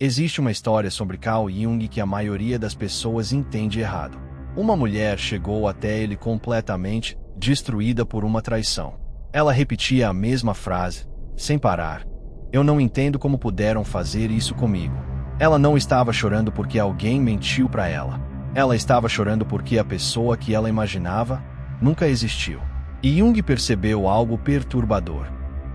Existe uma história sobre Carl Jung que a maioria das pessoas entende errado. Uma mulher chegou até ele completamente destruída por uma traição. Ela repetia a mesma frase, sem parar. Eu não entendo como puderam fazer isso comigo. Ela não estava chorando porque alguém mentiu para ela. Ela estava chorando porque a pessoa que ela imaginava nunca existiu. E Jung percebeu algo perturbador.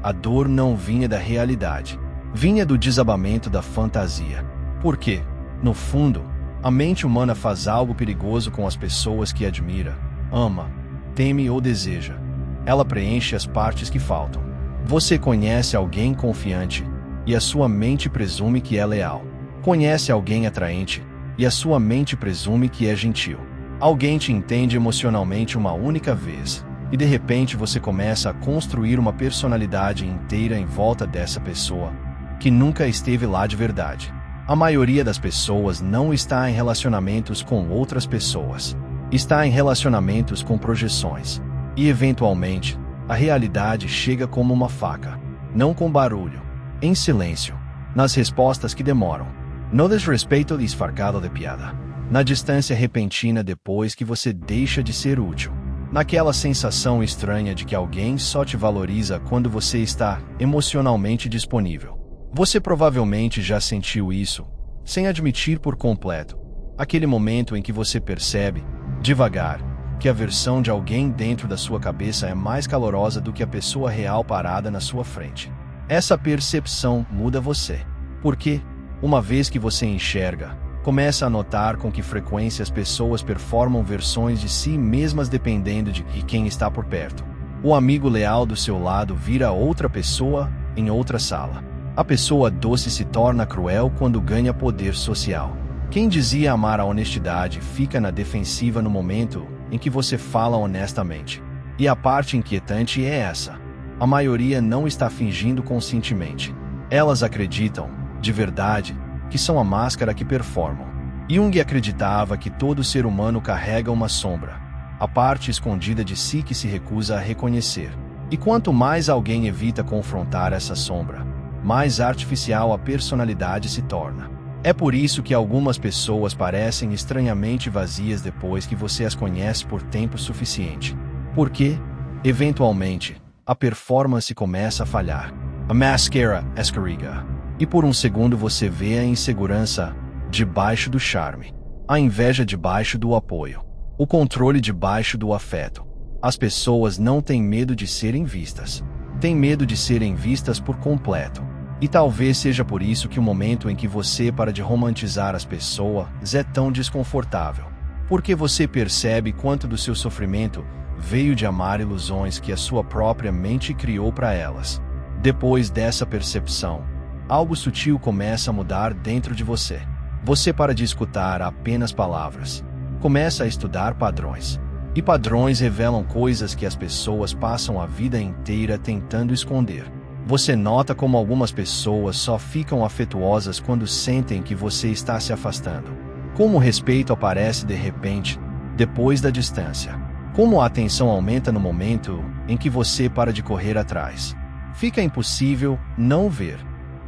A dor não vinha da realidade. Vinha do desabamento da fantasia. Por quê? No fundo, a mente humana faz algo perigoso com as pessoas que admira, ama, teme ou deseja. Ela preenche as partes que faltam. Você conhece alguém confiante e a sua mente presume que é leal. Conhece alguém atraente e a sua mente presume que é gentil. Alguém te entende emocionalmente uma única vez e de repente você começa a construir uma personalidade inteira em volta dessa pessoa que nunca esteve lá de verdade. A maioria das pessoas não está em relacionamentos com outras pessoas. Está em relacionamentos com projeções. E eventualmente, a realidade chega como uma faca. Não com barulho, em silêncio, nas respostas que demoram. No desrespeito disfarçado de piada. Na distância repentina depois que você deixa de ser útil. Naquela sensação estranha de que alguém só te valoriza quando você está emocionalmente disponível. Você provavelmente já sentiu isso, sem admitir por completo. Aquele momento em que você percebe, devagar, que a versão de alguém dentro da sua cabeça é mais calorosa do que a pessoa real parada na sua frente. Essa percepção muda você. Porque, uma vez que você enxerga, começa a notar com que frequência as pessoas performam versões de si mesmas dependendo de quem está por perto. O amigo leal do seu lado vira outra pessoa em outra sala. A pessoa doce se torna cruel quando ganha poder social. Quem dizia amar a honestidade fica na defensiva no momento em que você fala honestamente. E a parte inquietante é essa. A maioria não está fingindo conscientemente. Elas acreditam, de verdade, que são a máscara que performam. Jung acreditava que todo ser humano carrega uma sombra, a parte escondida de si que se recusa a reconhecer. E quanto mais alguém evita confrontar essa sombra, mais artificial a personalidade se torna. É por isso que algumas pessoas parecem estranhamente vazias depois que você as conhece por tempo suficiente. Porque, eventualmente, a performance começa a falhar. A máscara escorrega. E por um segundo você vê a insegurança debaixo do charme, a inveja debaixo do apoio, o controle debaixo do afeto. As pessoas não têm medo de serem vistas. Têm medo de serem vistas por completo. E talvez seja por isso que o momento em que você para de romantizar as pessoas é tão desconfortável. Porque você percebe quanto do seu sofrimento veio de amar ilusões que a sua própria mente criou para elas. Depois dessa percepção, algo sutil começa a mudar dentro de você. Você para de escutar apenas palavras. Começa a estudar padrões. E padrões revelam coisas que as pessoas passam a vida inteira tentando esconder. Você nota como algumas pessoas só ficam afetuosas quando sentem que você está se afastando. Como o respeito aparece de repente, depois da distância. Como a atenção aumenta no momento em que você para de correr atrás. Fica impossível não ver.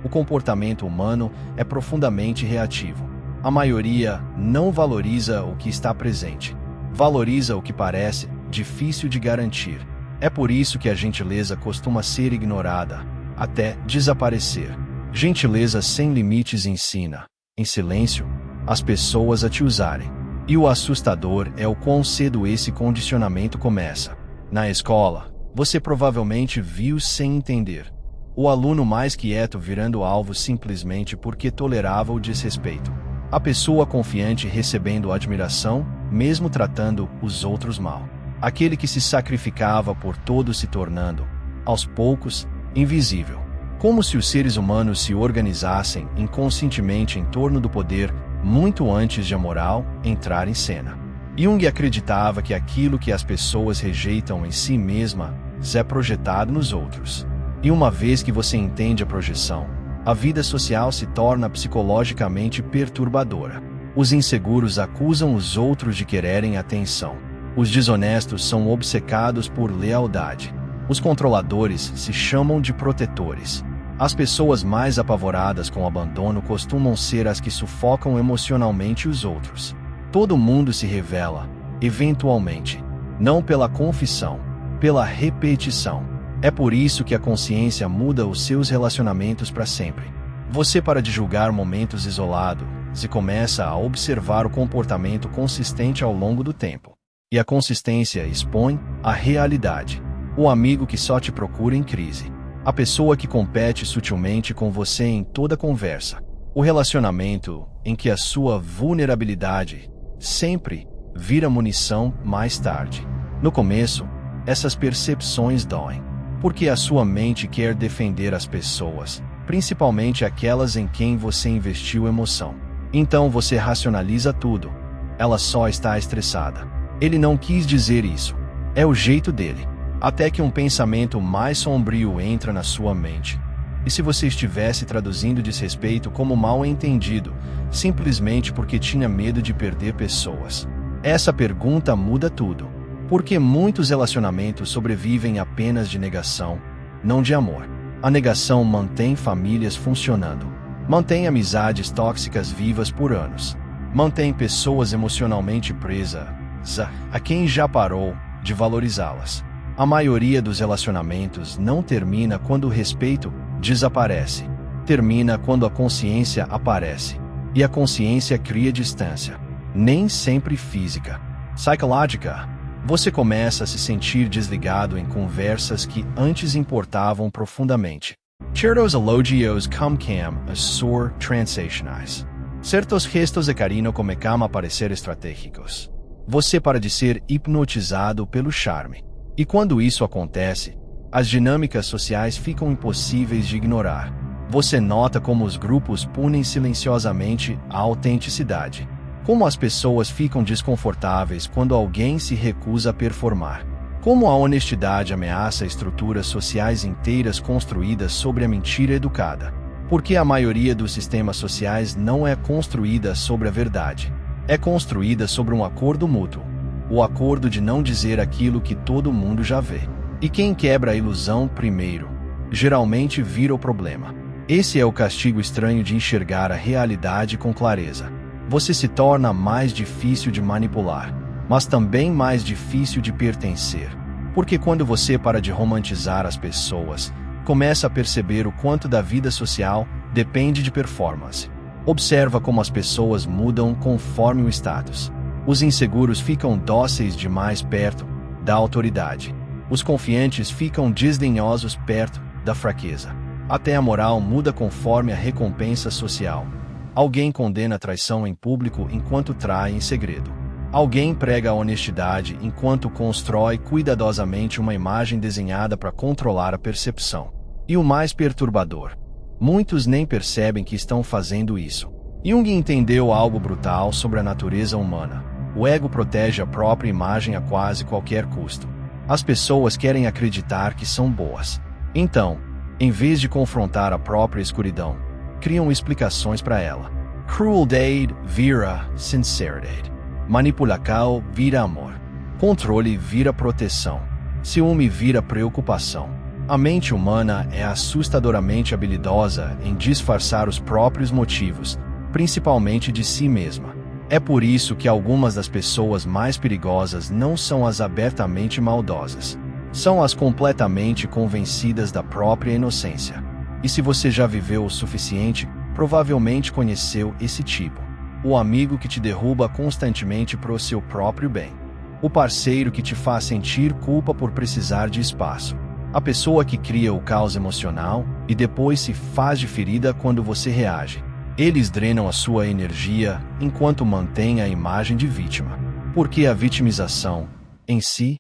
O comportamento humano é profundamente reativo. A maioria não valoriza o que está presente. Valoriza o que parece difícil de garantir. É por isso que a gentileza costuma ser ignorada, até desaparecer. Gentileza sem limites ensina, em silêncio, as pessoas a te usarem. E o assustador é o quão cedo esse condicionamento começa. Na escola, você provavelmente viu sem entender. O aluno mais quieto virando alvo simplesmente porque tolerava o desrespeito. A pessoa confiante recebendo admiração, mesmo tratando os outros mal. Aquele que se sacrificava por todos se tornando, aos poucos, invisível. Como se os seres humanos se organizassem inconscientemente em torno do poder muito antes de a moral entrar em cena. Jung acreditava que aquilo que as pessoas rejeitam em si mesmas é projetado nos outros. E uma vez que você entende a projeção, a vida social se torna psicologicamente perturbadora. Os inseguros acusam os outros de quererem atenção. Os desonestos são obcecados por lealdade. Os controladores se chamam de protetores. As pessoas mais apavoradas com o abandono costumam ser as que sufocam emocionalmente os outros. Todo mundo se revela, eventualmente, não pela confissão, pela repetição. É por isso que a consciência muda os seus relacionamentos para sempre. Você para de julgar momentos isolados e começa a observar o comportamento consistente ao longo do tempo. E a consistência expõe a realidade. O amigo que só te procura em crise. A pessoa que compete sutilmente com você em toda conversa. O relacionamento em que a sua vulnerabilidade sempre vira munição mais tarde. No começo, essas percepções doem, porque a sua mente quer defender as pessoas, principalmente aquelas em quem você investiu emoção. Então você racionaliza tudo. Ela só está estressada. Ele não quis dizer isso. É o jeito dele. Até que um pensamento mais sombrio entra na sua mente. E se você estivesse traduzindo desrespeito como mal entendido, simplesmente porque tinha medo de perder pessoas? Essa pergunta muda tudo. Porque muitos relacionamentos sobrevivem apenas de negação, não de amor. A negação mantém famílias funcionando. Mantém amizades tóxicas vivas por anos. Mantém pessoas emocionalmente presas a quem já parou de valorizá-las. A maioria dos relacionamentos não termina quando o respeito desaparece. Termina quando a consciência aparece. E a consciência cria distância. Nem sempre física. Psicológica. Você começa a se sentir desligado em conversas que antes importavam profundamente. Certos elogios começam a ser transacionais. Certos gestos de carinho começam a parecer estratégicos. Você para de ser hipnotizado pelo charme. E quando isso acontece, as dinâmicas sociais ficam impossíveis de ignorar. Você nota como os grupos punem silenciosamente a autenticidade. Como as pessoas ficam desconfortáveis quando alguém se recusa a performar. Como a honestidade ameaça estruturas sociais inteiras construídas sobre a mentira educada. Porque a maioria dos sistemas sociais não é construída sobre a verdade. É construída sobre um acordo mútuo. O acordo de não dizer aquilo que todo mundo já vê. E quem quebra a ilusão primeiro, geralmente vira o problema. Esse é o castigo estranho de enxergar a realidade com clareza. Você se torna mais difícil de manipular, mas também mais difícil de pertencer. Porque quando você para de romantizar as pessoas, começa a perceber o quanto da vida social depende de performance. Observa como as pessoas mudam conforme o status. Os inseguros ficam dóceis demais perto da autoridade. Os confiantes ficam desdenhosos perto da fraqueza. Até a moral muda conforme a recompensa social. Alguém condena a traição em público enquanto trai em segredo. Alguém prega a honestidade enquanto constrói cuidadosamente uma imagem desenhada para controlar a percepção. E o mais perturbador, muitos nem percebem que estão fazendo isso. Jung entendeu algo brutal sobre a natureza humana. O ego protege a própria imagem a quase qualquer custo. As pessoas querem acreditar que são boas. Então, em vez de confrontar a própria escuridão, criam explicações para ela. Crueldade vira sinceridade. Manipulação vira amor. Controle vira proteção. Ciúme vira preocupação. A mente humana é assustadoramente habilidosa em disfarçar os próprios motivos, principalmente de si mesma. É por isso que algumas das pessoas mais perigosas não são as abertamente maldosas. São as completamente convencidas da própria inocência. E se você já viveu o suficiente, provavelmente conheceu esse tipo. O amigo que te derruba constantemente pro seu próprio bem. O parceiro que te faz sentir culpa por precisar de espaço. A pessoa que cria o caos emocional e depois se faz de ferida quando você reage. Eles drenam a sua energia enquanto mantêm a imagem de vítima. Porque a vitimização, em si,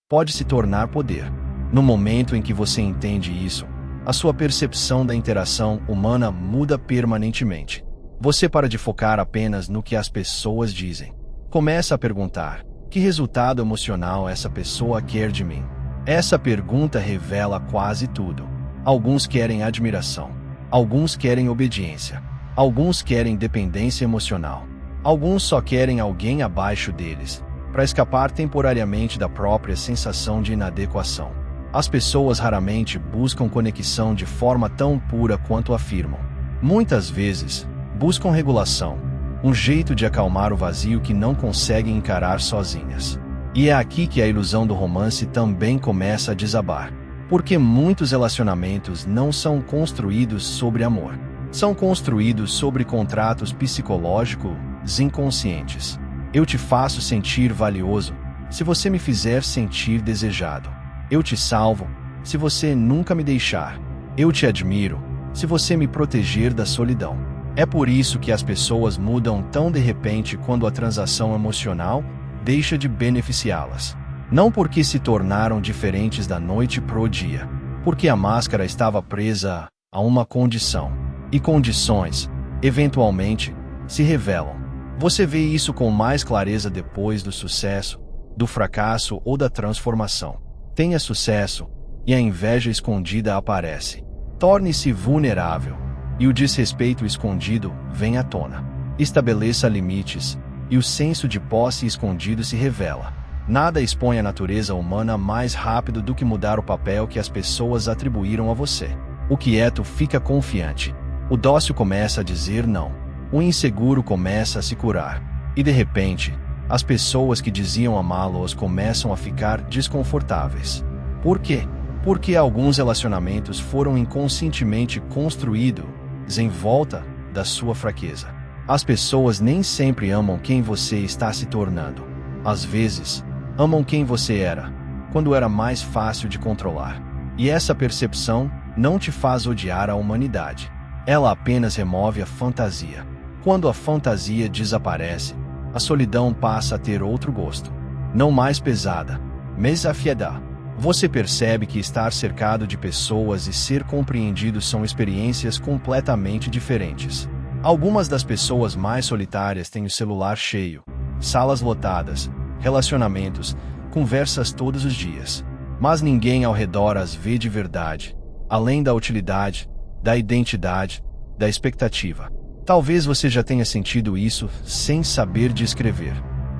pode se tornar poder. No momento em que você entende isso, a sua percepção da interação humana muda permanentemente. Você para de focar apenas no que as pessoas dizem. Começa a perguntar: que resultado emocional essa pessoa quer de mim? Essa pergunta revela quase tudo. Alguns querem admiração. Alguns querem obediência. Alguns querem dependência emocional. Alguns só querem alguém abaixo deles, para escapar temporariamente da própria sensação de inadequação. As pessoas raramente buscam conexão de forma tão pura quanto afirmam. Muitas vezes, buscam regulação, um jeito de acalmar o vazio que não conseguem encarar sozinhas. E é aqui que a ilusão do romance também começa a desabar. Porque muitos relacionamentos não são construídos sobre amor. São construídos sobre contratos psicológicos inconscientes. Eu te faço sentir valioso se você me fizer sentir desejado. Eu te salvo se você nunca me deixar. Eu te admiro se você me proteger da solidão. É por isso que as pessoas mudam tão de repente quando a transação emocional deixa de beneficiá-las. Não porque se tornaram diferentes da noite pro dia, porque a máscara estava presa a uma condição. E condições, eventualmente, se revelam. Você vê isso com mais clareza depois do sucesso, do fracasso ou da transformação. Tenha sucesso, e a inveja escondida aparece. Torne-se vulnerável, e o desrespeito escondido vem à tona. Estabeleça limites, e o senso de posse escondido se revela. Nada expõe a natureza humana mais rápido do que mudar o papel que as pessoas atribuíram a você. O quieto fica confiante. O dócil começa a dizer não. O inseguro começa a se curar. E de repente, as pessoas que diziam amá-los começam a ficar desconfortáveis. Por quê? Porque alguns relacionamentos foram inconscientemente construídos em volta da sua fraqueza. As pessoas nem sempre amam quem você está se tornando. Às vezes, amam quem você era, quando era mais fácil de controlar. E essa percepção não te faz odiar a humanidade. Ela apenas remove a fantasia. Quando a fantasia desaparece, a solidão passa a ter outro gosto. Não mais pesada, mas afiada. Você percebe que estar cercado de pessoas e ser compreendido são experiências completamente diferentes. Algumas das pessoas mais solitárias têm o celular cheio, salas lotadas, relacionamentos, conversas todos os dias. Mas ninguém ao redor as vê de verdade, além da utilidade, da identidade, da expectativa. Talvez você já tenha sentido isso sem saber descrever.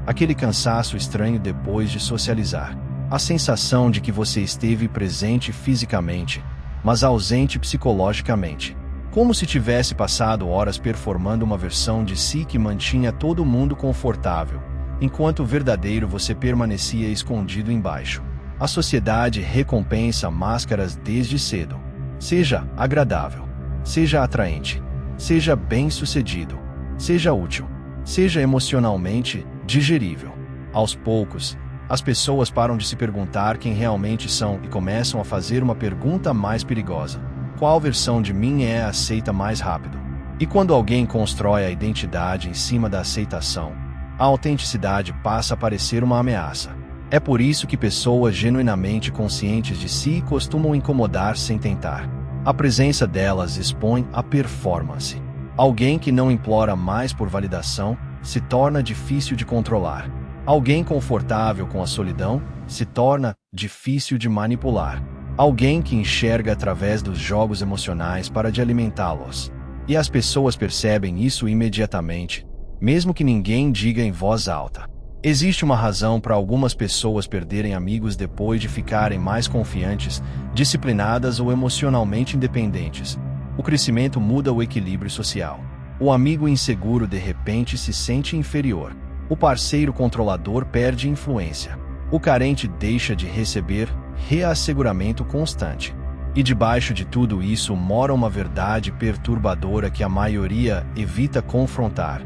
Aquele cansaço estranho depois de socializar. A sensação de que você esteve presente fisicamente, mas ausente psicologicamente. Como se tivesse passado horas performando uma versão de si que mantinha todo mundo confortável, enquanto o verdadeiro você permanecia escondido embaixo. A sociedade recompensa máscaras desde cedo. Seja agradável, seja atraente, seja bem-sucedido, seja útil, seja emocionalmente digerível. Aos poucos, as pessoas param de se perguntar quem realmente são e começam a fazer uma pergunta mais perigosa: qual versão de mim é aceita mais rápido? E quando alguém constrói a identidade em cima da aceitação, a autenticidade passa a parecer uma ameaça. É por isso que pessoas genuinamente conscientes de si costumam incomodar sem tentar. A presença delas expõe a performance. Alguém que não implora mais por validação se torna difícil de controlar. Alguém confortável com a solidão se torna difícil de manipular. Alguém que enxerga através dos jogos emocionais para de alimentá-los. E as pessoas percebem isso imediatamente, mesmo que ninguém diga em voz alta. Existe uma razão para algumas pessoas perderem amigos depois de ficarem mais confiantes, disciplinadas ou emocionalmente independentes. O crescimento muda o equilíbrio social. O amigo inseguro de repente se sente inferior. O parceiro controlador perde influência. O carente deixa de receber reasseguramento constante. E debaixo de tudo isso mora uma verdade perturbadora que a maioria evita confrontar.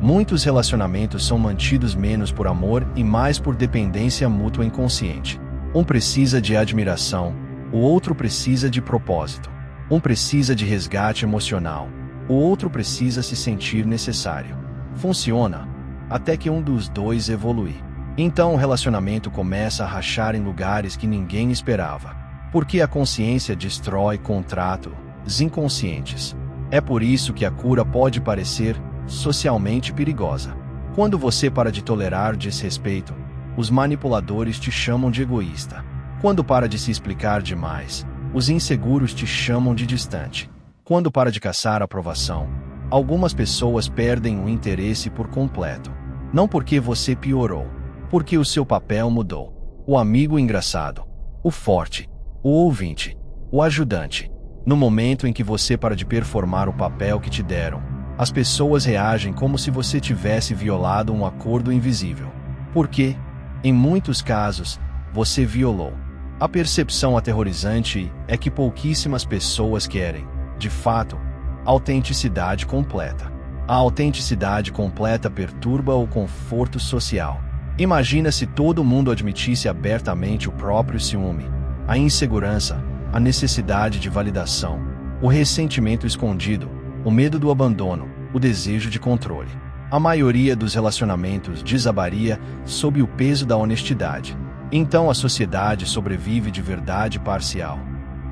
Muitos relacionamentos são mantidos menos por amor e mais por dependência mútua inconsciente. Um precisa de admiração, o outro precisa de propósito. Um precisa de resgate emocional, o outro precisa se sentir necessário. Funciona, até que um dos dois evolui. Então o relacionamento começa a rachar em lugares que ninguém esperava. Porque a consciência destrói contratos inconscientes. É por isso que a cura pode parecer socialmente perigosa. Quando você para de tolerar desrespeito, os manipuladores te chamam de egoísta. Quando para de se explicar demais, os inseguros te chamam de distante. Quando para de caçar aprovação, algumas pessoas perdem o interesse por completo. Não porque você piorou, porque o seu papel mudou. O amigo engraçado, o forte, o ouvinte, o ajudante. No momento em que você para de performar o papel que te deram, as pessoas reagem como se você tivesse violado um acordo invisível. Porque, em muitos casos, você violou. A percepção aterrorizante é que pouquíssimas pessoas querem, de fato, autenticidade completa. A autenticidade completa perturba o conforto social. Imagina se todo mundo admitisse abertamente o próprio ciúme, a insegurança, a necessidade de validação, o ressentimento escondido, o medo do abandono, o desejo de controle. A maioria dos relacionamentos desabaria sob o peso da honestidade. Então a sociedade sobrevive de verdade parcial.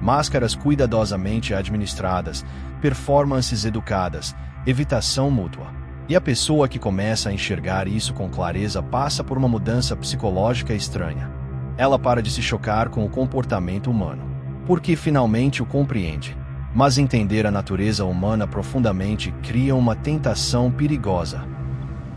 Máscaras cuidadosamente administradas, performances educadas, evitação mútua. E a pessoa que começa a enxergar isso com clareza passa por uma mudança psicológica estranha. Ela para de se chocar com o comportamento humano, porque finalmente o compreende. Mas entender a natureza humana profundamente cria uma tentação perigosa.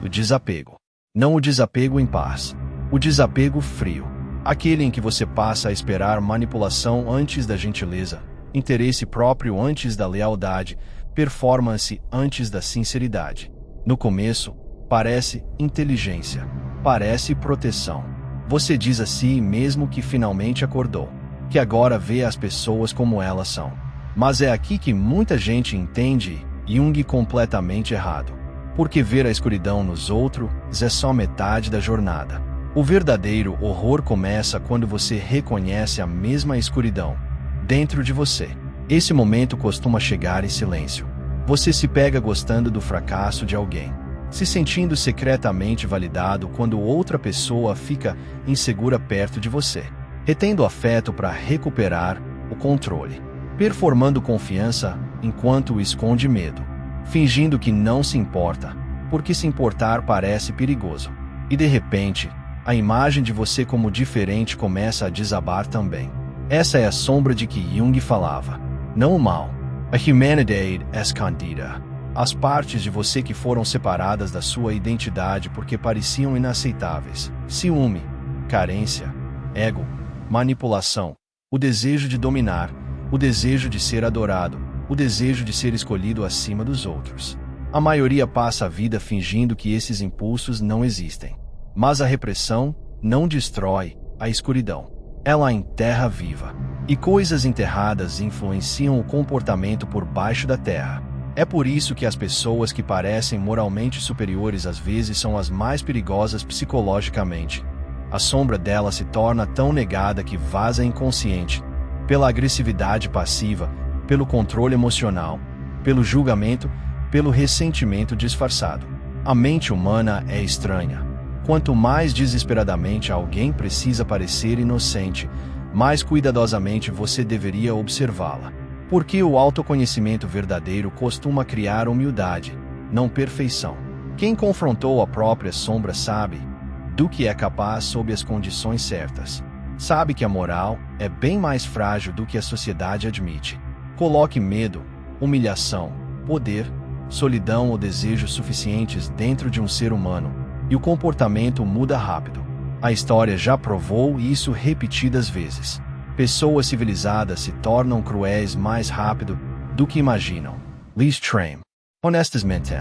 O desapego. Não o desapego em paz. O desapego frio. Aquele em que você passa a esperar manipulação antes da gentileza, interesse próprio antes da lealdade, performance antes da sinceridade. No começo, parece inteligência, parece proteção. Você diz a si mesmo que finalmente acordou, que agora vê as pessoas como elas são. Mas é aqui que muita gente entende Jung completamente errado. Porque ver a escuridão nos outros é só metade da jornada. O verdadeiro horror começa quando você reconhece a mesma escuridão dentro de você. Esse momento costuma chegar em silêncio. Você se pega gostando do fracasso de alguém, se sentindo secretamente validado quando outra pessoa fica insegura perto de você, retendo afeto para recuperar o controle, performando confiança enquanto esconde medo, fingindo que não se importa, porque se importar parece perigoso. E de repente, a imagem de você como diferente começa a desabar também. Essa é a sombra de que Jung falava. Não o mal. A humanidade escondida. As partes de você que foram separadas da sua identidade porque pareciam inaceitáveis. Ciúme, carência, ego, manipulação, o desejo de dominar, o desejo de ser adorado, o desejo de ser escolhido acima dos outros. A maioria passa a vida fingindo que esses impulsos não existem. Mas a repressão não destrói a escuridão. Ela a enterra viva. E coisas enterradas influenciam o comportamento por baixo da terra. É por isso que as pessoas que parecem moralmente superiores às vezes são as mais perigosas psicologicamente. A sombra dela se torna tão negada que vaza inconsciente, pela agressividade passiva, pelo controle emocional, pelo julgamento, pelo ressentimento disfarçado. A mente humana é estranha. Quanto mais desesperadamente alguém precisa parecer inocente, mais cuidadosamente você deveria observá-la. Porque o autoconhecimento verdadeiro costuma criar humildade, não perfeição. Quem confrontou a própria sombra sabe do que é capaz sob as condições certas. Sabe que a moral é bem mais frágil do que a sociedade admite. Coloque medo, humilhação, poder, solidão ou desejo suficientes dentro de um ser humano, e o comportamento muda rápido. A história já provou isso repetidas vezes. Pessoas civilizadas se tornam cruéis mais rápido do que imaginam. Lee Strame. Honestamente,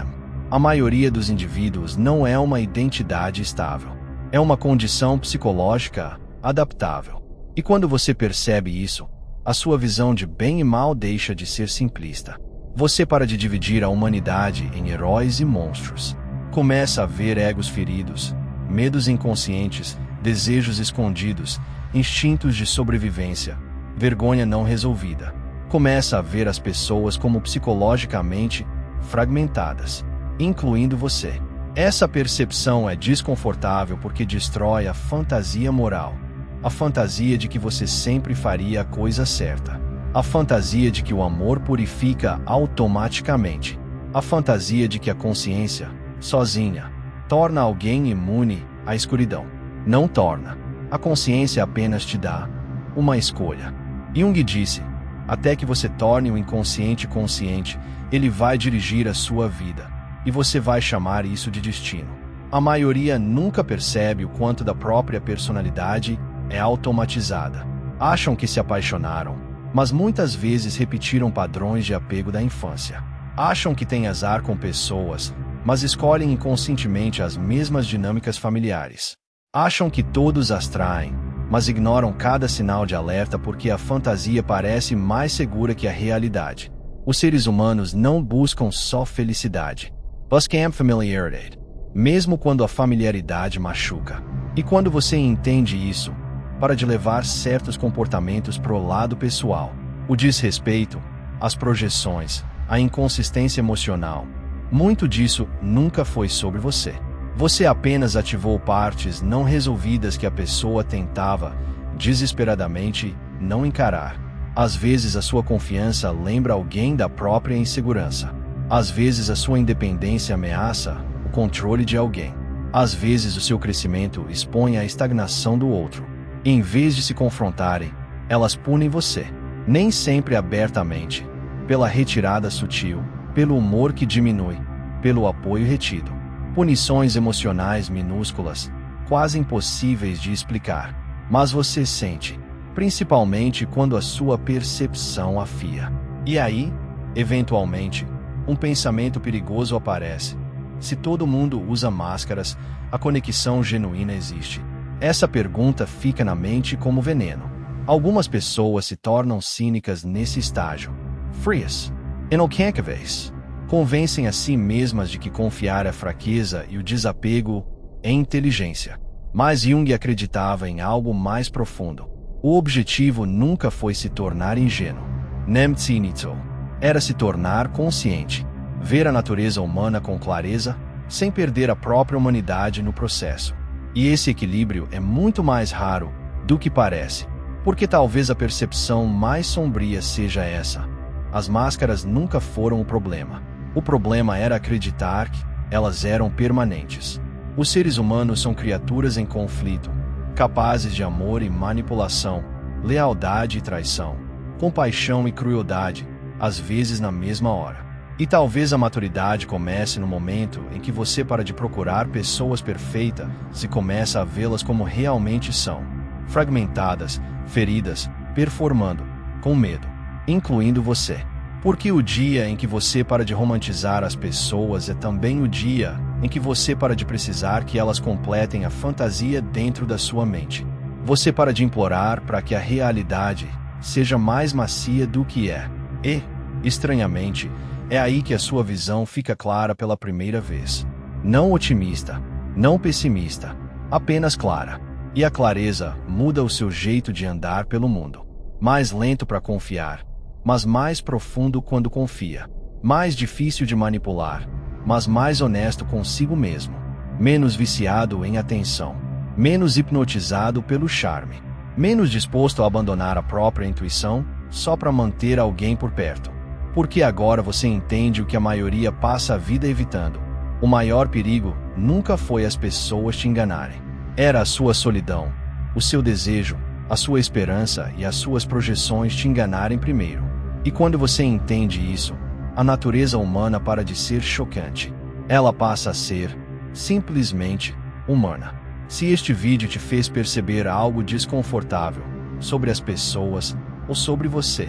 a maioria dos indivíduos não é uma identidade estável. É uma condição psicológica adaptável. E quando você percebe isso, a sua visão de bem e mal deixa de ser simplista. Você para de dividir a humanidade em heróis e monstros. Começa a ver egos feridos, medos inconscientes, desejos escondidos, instintos de sobrevivência, vergonha não resolvida. Começa a ver as pessoas como psicologicamente fragmentadas, incluindo você. Essa percepção é desconfortável porque destrói a fantasia moral. A fantasia de que você sempre faria a coisa certa. A fantasia de que o amor purifica automaticamente. A fantasia de que a consciência, sozinha, torna alguém imune à escuridão. Não torna. A consciência apenas te dá uma escolha. Jung disse, até que você torne o inconsciente consciente, ele vai dirigir a sua vida. E você vai chamar isso de destino. A maioria nunca percebe o quanto da própria personalidade é automatizada. Acham que se apaixonaram, mas muitas vezes repetiram padrões de apego da infância. Acham que têm azar com pessoas, mas escolhem inconscientemente as mesmas dinâmicas familiares. Acham que todos as traem, mas ignoram cada sinal de alerta porque a fantasia parece mais segura que a realidade. Os seres humanos não buscam só felicidade. Buscam familiarity, mesmo quando a familiaridade machuca. E quando você entende isso, para de levar certos comportamentos pro lado pessoal. O desrespeito, as projeções, a inconsistência emocional. Muito disso nunca foi sobre você. Você apenas ativou partes não resolvidas que a pessoa tentava, desesperadamente, não encarar. Às vezes a sua confiança lembra alguém da própria insegurança. Às vezes a sua independência ameaça o controle de alguém. Às vezes o seu crescimento expõe a estagnação do outro. Em vez de se confrontarem, elas punem você. Nem sempre abertamente, pela retirada sutil, pelo humor que diminui, pelo apoio retido. Punições emocionais minúsculas, quase impossíveis de explicar. Mas você sente, principalmente quando a sua percepção afia. E aí, eventualmente, um pensamento perigoso aparece. Se todo mundo usa máscaras, a conexão genuína existe. Essa pergunta fica na mente como veneno. Algumas pessoas se tornam cínicas nesse estágio. Frias, inalcançáveis. Convencem a si mesmas de que confiar é fraqueza e o desapego é inteligência. Mas Jung acreditava em algo mais profundo. O objetivo nunca foi se tornar ingênuo. Nemtsinitso era se tornar consciente, ver a natureza humana com clareza, sem perder a própria humanidade no processo. E esse equilíbrio é muito mais raro do que parece, porque talvez a percepção mais sombria seja essa. As máscaras nunca foram o problema. O problema era acreditar que elas eram permanentes. Os seres humanos são criaturas em conflito, capazes de amor e manipulação, lealdade e traição, compaixão e crueldade, às vezes na mesma hora. E talvez a maturidade comece no momento em que você para de procurar pessoas perfeitas e começa a vê-las como realmente são, fragmentadas, feridas, performando, com medo, incluindo você. Porque o dia em que você para de romantizar as pessoas é também o dia em que você para de precisar que elas completem a fantasia dentro da sua mente. Você para de implorar para que a realidade seja mais macia do que é. E, estranhamente, é aí que a sua visão fica clara pela primeira vez. Não otimista, não pessimista, apenas clara. E a clareza muda o seu jeito de andar pelo mundo. Mais lento para confiar, mas mais profundo quando confia. Mais difícil de manipular, mas mais honesto consigo mesmo. Menos viciado em atenção. Menos hipnotizado pelo charme. Menos disposto a abandonar a própria intuição só para manter alguém por perto. Porque agora você entende o que a maioria passa a vida evitando. O maior perigo nunca foi as pessoas te enganarem. Era a sua solidão, o seu desejo, a sua esperança e as suas projeções te enganarem primeiro. E quando você entende isso, a natureza humana para de ser chocante. Ela passa a ser, simplesmente, humana. Se este vídeo te fez perceber algo desconfortável sobre as pessoas ou sobre você,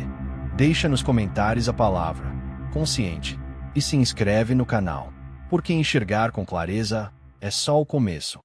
deixa nos comentários a palavra consciente e se inscreve no canal, porque enxergar com clareza é só o começo.